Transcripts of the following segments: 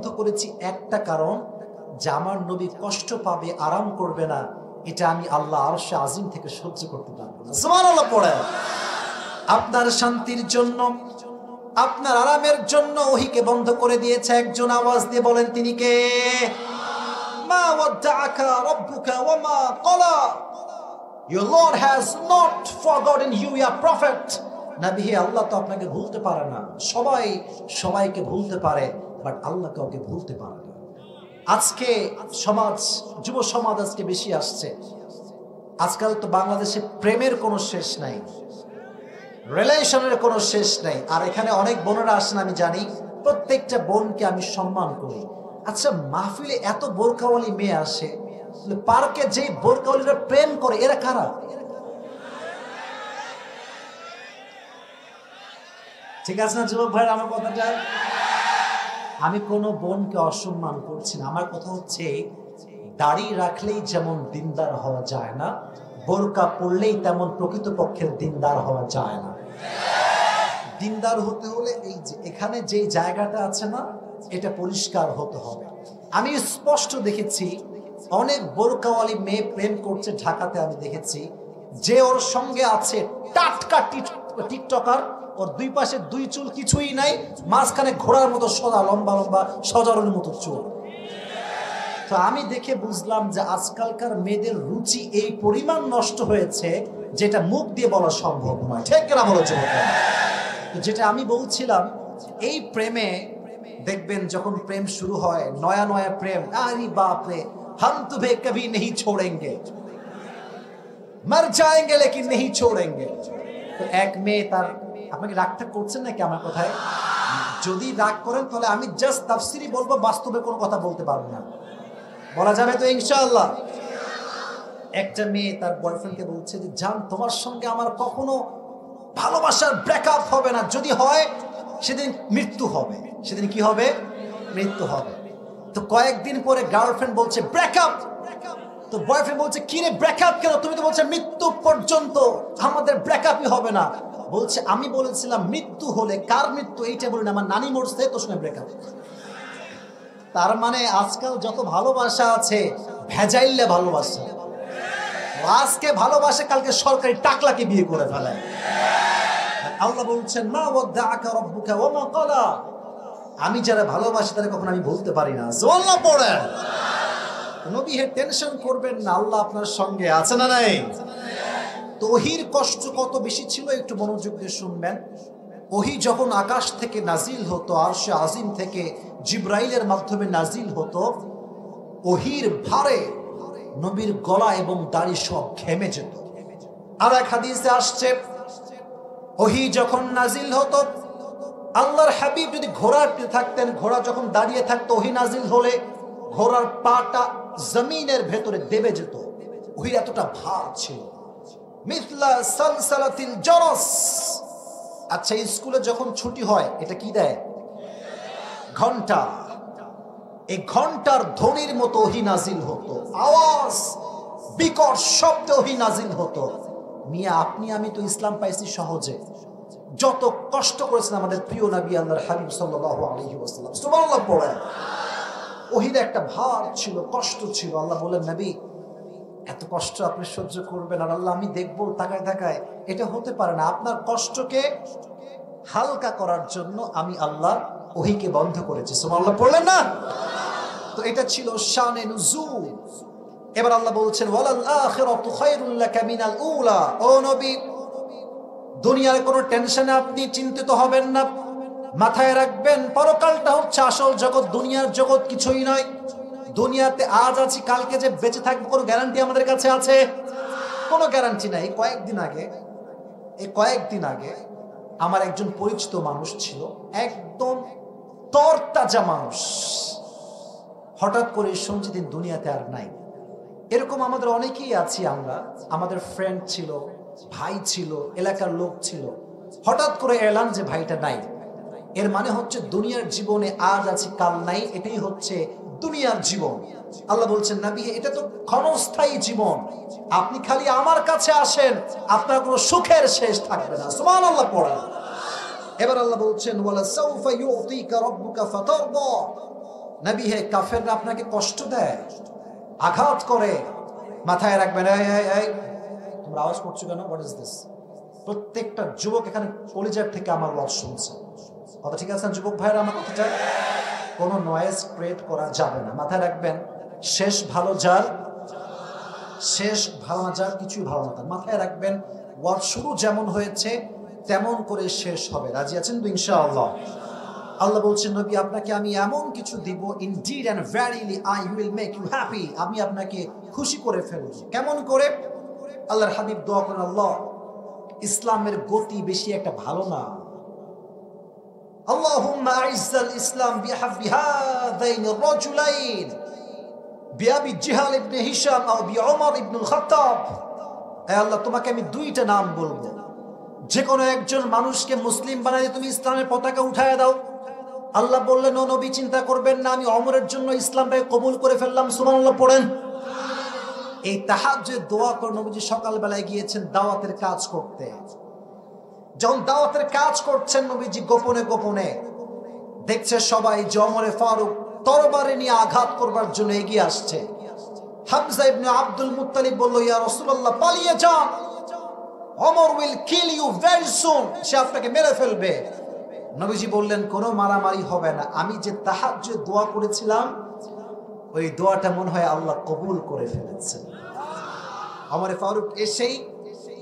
বন্ধ করেছি একটা কারণ, যে আমার নবী কষ্ট পাবে, আরাম করবে না, এটা আমি আল্লাহ আরশে আজিম থেকে সহ্য করতে পারবো না। সুবহানাল্লাহ পড়ে। আপনার শান্তির জন্য, আপনার আরামের জন্য ওহীকে বন্ধ করে দিয়েছে। একজন আওয়াজ দিয়ে বলেন তিনি কে? মা ওয়াদ্দাআকা রাব্বুকা ওয়া মা ক্বালা। Your Lord has not forgotten you, your prophet. নবী, আল্লাহ তো আপনাকে ভুলতে পারে না। সবাই সবাইকে ভুলতে পারে, বাট আল্লাহ কাউকে ভুলতে পারে না। আজকে সমাজ, যুব সমাজ আজকে বেশি আসছে। আজকাল তো বাংলাদেশে প্রেমের কোনো শেষ নাই, রিলেশনের কোনো শেষ নাই। আর এখানে অনেক বোনেরা আসেন, আমি জানি, প্রত্যেকটা বোনকে আমি সম্মান করি। আচ্ছা, মাহফিলে এত বোরকাওয়ালি মেয়ে আসে, পার্কে যে বোরকাওয়ালিরা প্রেম করে, এরা কারা? ঠিক আছে না যুবক ভাই? আমার কথাটা, আমি কোনো বোনকে অসম্মান করছি না। আমার কথা হচ্ছে, দাড়ি রাখলেই যেমন দিনদার হওয়া যায় না, বোরকা পড়লেই তেমন প্রকৃতপক্ষের দিনদার হওয়া যায় না। দিনদার হতে হলে এই যে এখানে যে জায়গাটা আছে না, এটা পরিষ্কার হতে হবে। আমি স্পষ্ট দেখেছি অনেক বোরকাওয়ালি মেয়ে প্রেম করছে ঢাকাতে। আমি দেখেছি যে ওর সঙ্গে আছে টাটকা টিকটকার, ওর দুই পাশে দুই চুল কিছুই নাই, মাঝখানে ঘোড়ার মতো সদা লম্বা লম্বা সজারুর মতো চুল। তো আমি দেখে বুঝলাম যে আজকালকার মেয়েদের রুচি এই পরিমাণ নষ্ট হয়েছে, যেটা মুখ দিয়ে বলা সম্ভব নয়। ঠিক না বলেছে? যেটা আমি বলছিলাম, এই প্রেমে দেখবেন যখন প্রেম শুরু হয়, নয়া নয়া প্রেম, আরে বাপ রে, हम तुम्हें कभी नहीं छोड़ेंगे, मर जाएंगे लेकिन नहीं छोड़ेंगे। তো এক মেয়ে তার, আপনাকে রাগটা করছেন নাকি আমার কথায়? যদি রাগ করেন তাহলে আমি জাস্ট তাফসিরি বলবো, বাস্তবে কোনো কথা বলতে পারবো না। বলা যাবে তো ইনশাআল্লাহ? একটা মেয়ে তার বয়ফ্রেন্ডকে বলছে যে, জান, তোমার সঙ্গে আমার কখনো ভালোবাসার ব্রেকআপ হবে না, যদি হয় সেদিন মৃত্যু হবে। সেদিন কি হবে? মৃত্যু হবে। তো কয়েকদিন পরে গার্লফ্রেন্ড বলছে ব্রেকআপ। তো বয়ফ্রেন্ড বলছে, কি রে ব্রেকআপ কেন? তুমি তো বলছো মৃত্যু পর্যন্ত আমাদের ব্রেকআপই হবে না। বলছে, আমি বলেছিলাম মৃত্যু হলে, কার মৃত্যু এইটা বলি না, আমার নানি মরছে, তোর সঙ্গে ব্রেকআপ। তার মানে আজকাল যত ভালোবাসা আছে, ভেজাইলে ভালোবাসা। আজকে ভালোবাসে, কালকে সরকারি টাকলাকে বিয়ে করে ফেলায়। আল্লাহ বলছেন, মা ওয়াদ্দাআকা রাব্বুকা ওয়া মা ক্বালা। আমি যারা ভালোবাসি তারা কখনো আমি বলতে পারি না। সুবহানাল্লাহ পড়েন। নবী, হে টেনশন করবেন না, আল্লাহ আপনার সঙ্গে আছে না নাই? তো ওহীর কষ্ট কত বেশি ছিল, একটু মনোযোগ দিয়ে শুনবেন। ওহী যখন আকাশ থেকে নাজিল হতো, আরশে আজিম থেকে জিবরাইলের মাধ্যমে নাজিল হতো, ওহীর ভারে নবীর গলা এবং দাড়ি সব ঘেমে যেত। আর এক হাদিসে আসছে, ওহী যখন নাজিল হতো, আল্লাহর হাবিব যদি ঘোড়াতে থাকতেন, ঘোড়া যখন দাঁড়িয়ে থাকতো, ওহী নাজিল হলে ঘোড়ার পাটা জমিনের ভেতরে দেবে যেত। ওহীর এতটা ভার ছিল, মিথলা সালসালাতিল জারাস। আচ্ছা, স্কুলে যখন ছুটি হয়, এটা কি দেয়? ঘন্টা। এই ঘন্টার ধ্বনির মতো ওহী নাজিল হতো, আওয়াজ, বিকট শব্দে ওহী নাজিল হতো। মিয়া, আপনি আমি তো ইসলাম পাইছি সহজে, যত কষ্ট করেছেন আমাদের প্রিয় নবী আল্লাহর হাবিব সাল্লাল্লাহু আলাইহি ওয়াসাল্লাম। সুবহানাল্লাহ পড়েন। ওহীর একটা ভার ছিল, কষ্ট ছিল। আল্লাহ বলেন, নবী, এত কষ্ট আপনি সহ্য করবেন আর আল্লাহ আমি দেখবো তাকায় তাকায়, এটা হতে পারে না। আপনার কষ্টকে হালকা করার জন্য আমি আল্লাহ ওহীকে বন্ধ করেছি। সুবহানাল্লাহ পড়লেন না? তো এটা ছিল শানে নুজুল। এবার আল্লাহ বলছেন, ওয়ালাল আখিরাতু খায়রুল লাকা মিনাল উলা। ও নবী, দুনিয়ার কোনো টেনশনে আপনি চিন্তিত হবেন না। মাথায় রাখবেন, পরকালটা হচ্ছে আসল জগৎ, দুনিয়ার জগৎ কিছুই নয়। দুনিয়াতে আজ আছি, কালকে যে বেঁচে থাকবো কোনো গ্যারান্টি আমাদের কাছে আছে? কোনো গ্যারান্টি নাই। কয়েকদিন আগে আমার একজন পরিচিত মানুষ ছিল, একদম তরতাজা মানুষ। হঠাৎ করে শুনছি তিনি দুনিয়াতে আর নাই। এরকম আমাদের অনেকেই আছি আমরা, আমাদের ফ্রেন্ড ছিল, ভাই ছিল, এলাকার লোক ছিল, হঠাৎ করে এলান যে ভাইটা নাই। এর মানে হচ্ছে দুনিয়ার জীবনে আজ আছি কাল নাই, এটাই হচ্ছে দুনিয়ার জীবন। আল্লাহ বলছেন, নবী, এটা তো ক্ষণস্থায়ী জীবন, আপনি খালি আমার কাছে আসেন, আপনার কোনো সুখের শেষ থাকবে না। সুবহানাল্লাহ পড়েন। এবার আল্লাহ বলছেন, ওয়ালা সাউফা ইউতিকা রাব্বুকা ফাতারদা। নবী হে, কাফেররা আপনাকে কষ্ট দেয়, আঘাত করে, মাথায় রাখবেন। এই তোমরা আওয়াজ করছো কেন? What is this? প্রত্যেকটা যুবক এখানে কলিজার থেকে আমার ওয়াজ শুনছে, কথা ঠিক আছে যুবক ভাইরা? আমার কথাটা কোনো নয়েজ ক্রিয়েট করা যাবে না, মাথায় রাখবেন। শেষ ভালো যার, শেষ ভালো না যার, কিছুই ভালো না তার। মাথায় রাখবেন, ওয়াজ শুরু যেমন হয়েছে তেমন করে শেষ হবে। রাজি আছেন তো ইনশাআল্লাহ? আল্লাহ বলছেন, নবী আপনাকে আমি এমন কিছু দিব, indeed and verily I will make you happy, আমি আপনাকে খুশি করে ফেলব। কেমন করে? আল্লাহর হাবিব দোয়া করেন, আল্লাহ ইসলামের গতি বেশি একটা ভালো না, আল্লাহুম্মা আইজ্জাল ইসলাম বিহাব্বি হাযাইনি রাজুলাইন বিআবি জিহাল ইবনে হিশাম আও বিউমর ইবনুল খাত্তাব। হে আল্লাহ, তোমাকে আমি দুইটা নাম বলবো, যে কোনো একজন মানুষকে মুসলিম বানাই তুমি ইসলামের পতাকা উঠায় দাও। আল্লাহ বললেন, ও নবী চিন্তা করবেন না, আমি ওমরের জন্য ইসলামটাকে কবুল করে ফেললাম। সুবহানাল্লাহ পড়েন। এই তাহাজ্জুদ দোয়া করে নবীজি সকালবেলায় গিয়েছেন দাওয়াতের কাজ করতে। যখন দাওয়াতের কাজ করছেন, নবীজি গোপনে গোপনে দেখছে সবাই যে ওমরে ফারুক তরবারি নিয়ে আঘাত করবার জন্য এগিয়ে আসছে। হামজা ইবনে আব্দুল মুত্তালিব বলল, ইয়া রাসূলুল্লাহ পালিয়ে যান, Omar will kill you very soon, সে আপনাকে মেরে ফেলবে। নবীজি বললেন, কোনো মারামারি হবে না, আমি যে তাহাজ্জুদ দোয়া করেছিলাম ওই দোয়াটা মনে হয় আল্লাহ কবুল করে ফেলেছেন। ওমরে ফারুক এসেই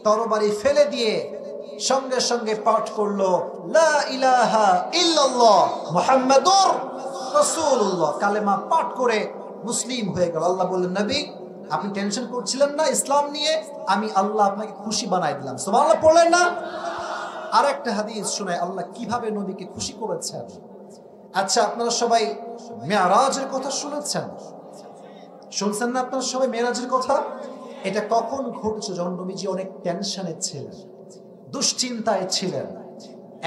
তরবারি ফেলে দিয়ে সঙ্গে সঙ্গে পাঠ করলো, লা ইলাহা ইল্লাল্লাহ মুহাম্মাদুর রাসূলুল্লাহ, কালেমা পাঠ করে মুসলিম হয়ে গেল। আল্লাহ বললেন, নবী আপনি টেনশন করছিলেন না ইসলাম নিয়ে, আমি আল্লাহ আপনাকে খুশি বানাই দিলাম। সুবহানাল্লাহ পড়লেন না? আর একটা হাদিস শোনায় আল্লাহ কিভাবে নবীকে খুশি করেছেন। আচ্ছা, আপনারা সবাই মেরাজের কথা শুনেছেন? শুনছেন না আপনারা সবাই মেরাজের কথা? এটা কখন ঘটেছে? যখন নবীজি অনেক টেনশনে ছিলেন, দুশ্চিন্তায় ছিলেন।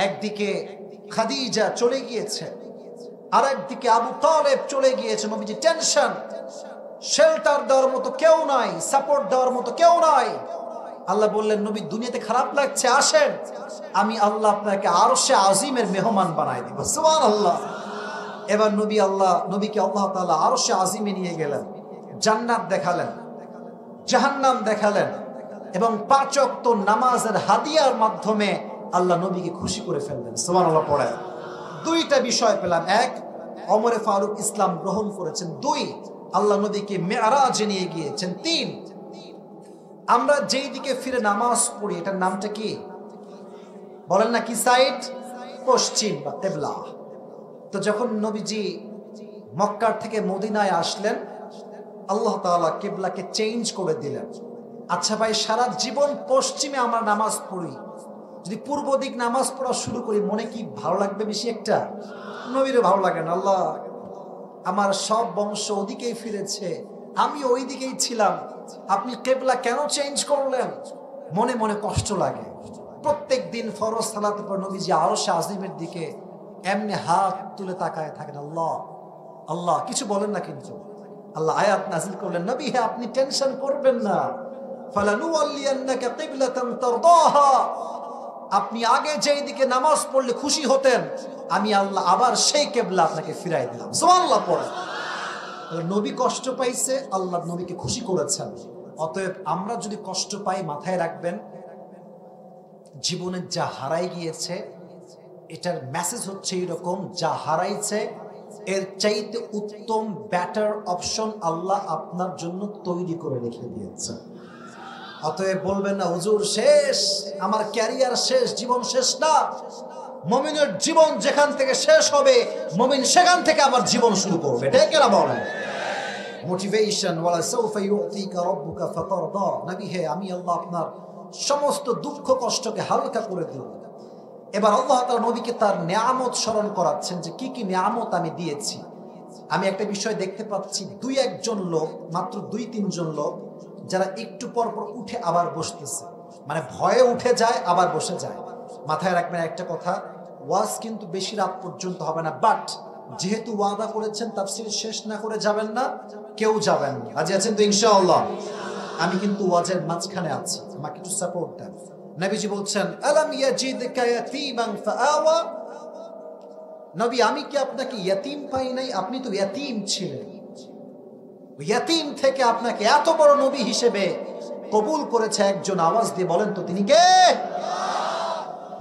একদিকে খাদিজা চলে গিয়েছে, আর একদিকে আবু তালেব চলে গিয়েছে। নবীজি টেনশন, শেল্টার দেওয়ার মতো কেউ নাই, সাপোর্ট দেওয়ার মতো কেউ নাই। আল্লাহ বললেন, নবী দুনিয়াতে খারাপ লাগছে, আসেন আমি আল্লাহ আপনাকে আরশে আজিমের মেহমান বানাই দিব। সুবহানাল্লাহ। এবার নবীকে আল্লাহ তাআলা আরশে আজিমে নিয়ে গেলেন, জান্নাত দেখালেন, জাহান্নাম দেখালেন, এবং 5 ওয়াক্ত নামাজের হাদিয়ার মাধ্যমে আল্লাহ নবীকে খুশি করে ফেললেন। সুবহানাল্লাহ পড়ে। দুইটা বিষয় পেলাম, এক ওমরে ফারুক ইসলাম গ্রহণ করেছেন, 2 আল্লাহ নবীকে মেরাজে নিয়ে গিয়েছেন, 3 আমরা যেই দিকে ফিরে নামাজ পড়ি এটার নামটা কি বলেন না? কি সাইড? পশ্চিম বা কিবলা। তো যখন নবীজি মক্কার থেকে মদিনায় আসলেন, আল্লাহ তাআলা কিবলাকে চেঞ্জ করে দিলেন। আচ্ছা ভাই, সারা জীবন পশ্চিমে আমরা নামাজ পড়ি, যদি পূর্ব দিক নামাজ পড়া শুরু করি মনে কি ভালো লাগবে বেশি একটা? নবীরও ভালো লাগে না। আল্লাহ আমার সব বংশ ওদিকেই ফিরেছে, আমি ওই দিকেই ছিলাম, আপনি কিবলা কেন চেঞ্জ করলেন? মনে মনে কষ্ট লাগে। প্রত্যেক দিন ফরজ সালাতের পর নবীজি আরশে আজিমের দিকে এমনি হাত তুলে তাকায় থাকেন। আল্লাহ আল্লাহ কিছু বলেন না, কিন্তু আল্লাহ আয়াত নাযিল করলেন, নবী হে আপনি টেনশন করবেন না, ফালানুওয়াল্লিয়ান্নাকা কিবলাতান তারদাহা, আপনি আগে যেই দিকে নামাজ পড়লে খুশি হতেন আমি আল্লাহ আবার সেই কিবলা আপনাকে ফিরাই দিলাম। সুবহানাল্লাহ পড়ে। নবী কষ্ট পাইছে, আল্লাহ নবীকে খুশি করেছেন। অতএব আমরা যদি কষ্ট পাই, মাথায় রাখবেন জীবনে যা হারাই গিয়েছে এটার মেসেজ হচ্ছে এরকম, যা হারাইছে এর চাইতে উত্তম বেটার অপশন আল্লাহ আপনার জন্য তৈরি করে রেখে দিয়েছে। অতএব বলবেন না হুজুর শেষ, আমার ক্যারিয়ার শেষ, জীবন শেষ না। মুমিনের জীবন যেখান থেকে শেষ হবে মুমিন সেখান থেকে আবার জীবন শুরু করবে। এটা কেন বলেন? মোটিভেশন, ওয়ালা সাউফা ইউতিকা রাব্বুকা ফাতারদা, নবী হে আমি আল্লাহ আপনার সমস্ত দুঃখ কষ্টকে হালকা করে দেব। এবার আল্লাহ তাআলা নবীকে তার নিয়ামত স্মরণ করাচ্ছেন যে কি কি নিয়ামত আমি দিয়েছি। আমি একটা বিষয় দেখতে পাচ্ছি, 2-1 লোক, মাত্র 2-3 জন লোক যারা একটু পর পর উঠে আবার বসতেছে, মানে ভয়ে উঠে যায় আবার বসে যায়। মাথায় রাখবেন একটা কথা, ওয়াজ কিন্তু বেশি রাত পর্যন্ত হবে না, বাট যেহেতু ওয়াদা করেছেন তাফসীর শেষ না করে যাবেন না, কেউ যাবেন না। রাজি আছেন তো ইনশাআল্লাহ? আমি কিন্তু ওয়াজের মাঝখানে আছি, আমাকে একটু সাপোর্ট দেন। নবীজি বলছেন, আলাম ইয়াজিদকা ইয়াতীমান ফাআওয়া, নবী আমি কি আপনাকে ইয়তীম পাই নাই? আপনি তো ইয়তীম ছিলেন। ইয়তীম থেকে আপনাকে এত বড় নবী হিসেবে কবুল করেছে একজন। আওয়াজ দিয়ে বলেন তো তিনি কে?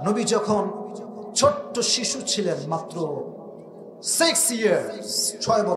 নবী যখন ছোট্ট শিশু ছিলেন, মাত্র 6 ইয়ার্স, 6 বছর